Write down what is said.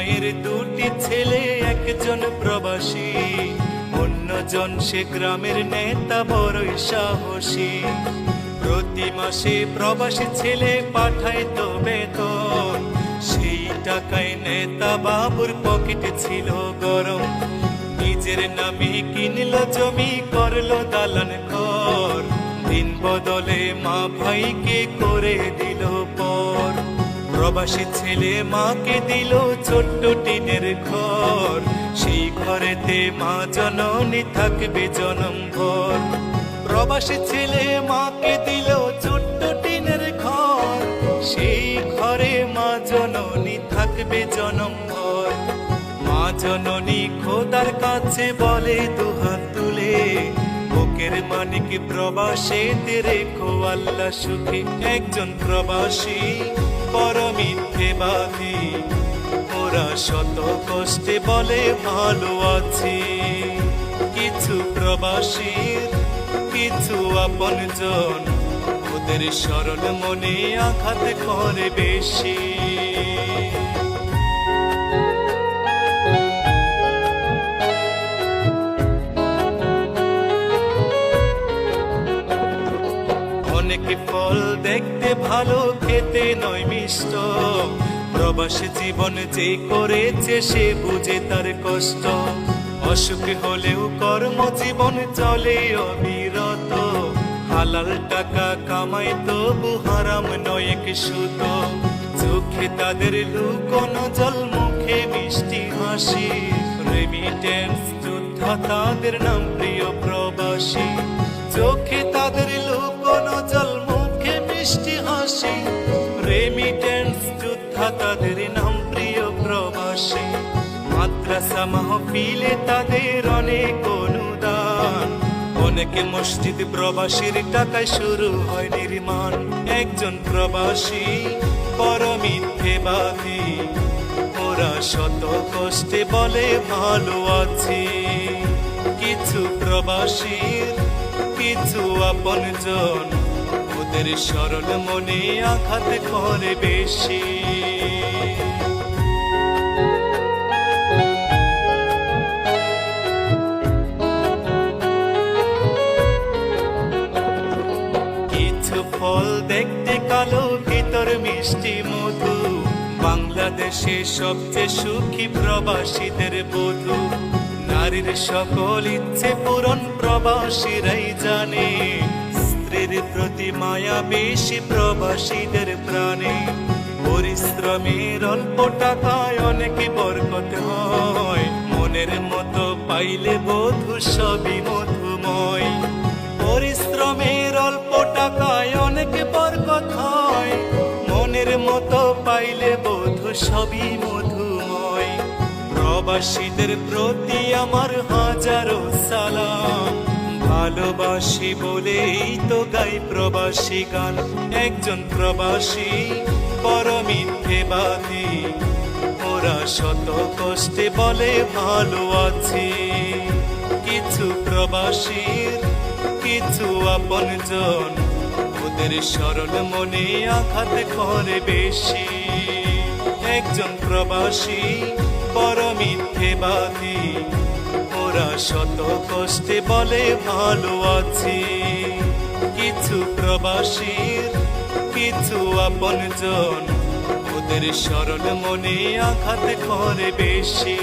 মায়ের দুটি ছেলে, একজন প্রবাসী, অন্যজন সে গ্রামের নেতা, বড়ই সাহসী। প্রতি মাসে প্রবাসী ছেলে পাঠায় তো বেতন, সেই টাকায় নেতা বাবুর পকেটে ছিল গরম। নিজের নামে কিনলো জমি, করলো দালান ঘর, দিন বদলে মা ভাইকে করে দিল পর। প্রবাসী ছেলে মাকে দিল ছোট্ট টিনের ঘর, সেই ঘরেতে মা জননী থাকবে জনম ভর। প্রবাসী ছেলে মাকে দিল ছোট্ট টিনের ঘর, সেই ঘরে মা জননী থাকবে জনম ভর। মা জননী খোদার কাছে বলে দুহাত তুলে, বুকের মানিক প্রবাসীতে রেখো আল্লাহ সুখে। একজন প্রবাসী বড় মিথ্যেবাদী, ওরা শত কষ্টে বলে ভালো আছে। কিছু প্রবাসীর কিছু আপনজন, ওদের সরল মনে আঘাত করে বেশি। অনেক ফল দেখতে ভালো, খেতে নয় মিষ্ট, প্রবাসী জীবন যে করেছে সে বুঝে তার কষ্ট। অসুখ হলেও কর্মজীবন চলে অবিরত, হালাল টাকা কামাই তবু হারাম নয় এক সুত। চোখে তাদের লুকোনো জল, মুখে মিষ্টি হাসি, রেমিটেন্স যোদ্ধা তাদের নাম প্রিয় প্রবাসী। চোখে তাদের লুকোনো জল, মুখে মিষ্টি হাসি, রেমিটেন্স যোদ্ধা তাদের নাম প্রিয় প্রবাসী। মাদ্রাসা মাহফিলে তাদের অনেক অনুদান, অনেক মসজিদ প্রবাসীর টাকায় শুরু হয় নির্মাণ। একজন প্রবাসী বড় মিথ্যেবাদী, ওরা শত কষ্টে বলে ভালো আছে। কিছু প্রবাসীর কিছু আপনজন, ওদের সরল মনে আঘাত করে বেশি। কিছু ফল দেখতে কালো, ভিতর মিষ্টি মধু, বাংলাদেশে সবচেয়ে সুখী প্রবাসীদের বধূ। নারীর সকল ইচ্ছে পূরণ প্রবাসীরাই জানে, স্ত্রীর প্রতি মায়া বেশি প্রবাসীদের প্রাণে। পরিশ্রমের অল্প টাকায় অনেক বরকত হয়, মনের মতো পাইলে বধূ সবই মধুময়। পরিশ্রমের অল্প টাকায় অনেক বরকত হয়, মনের মতো পাইলে বধূ সবই মধুময়। প্রবাসীদের প্রতি আমার হাজারো সালাম, ভালোবাসি বলেই তো গাই প্রবাসী গান। একজন প্রবাসী বড় মিথ্যেবাদী, ওরা শত কষ্টে বলে ভালো আছে। কিছু প্রবাসীর কিছু আপনজন, ওদের সরল মনে আঘাত করে বেশি। একজন প্রবাসী বড় মিথ্যেবাদী, ওরা শত কষ্টে বলে ভালো আছে। কিছু প্রবাসীর কিছু আপনজন, ওদের সরল মনে আঘাত করে বেশি।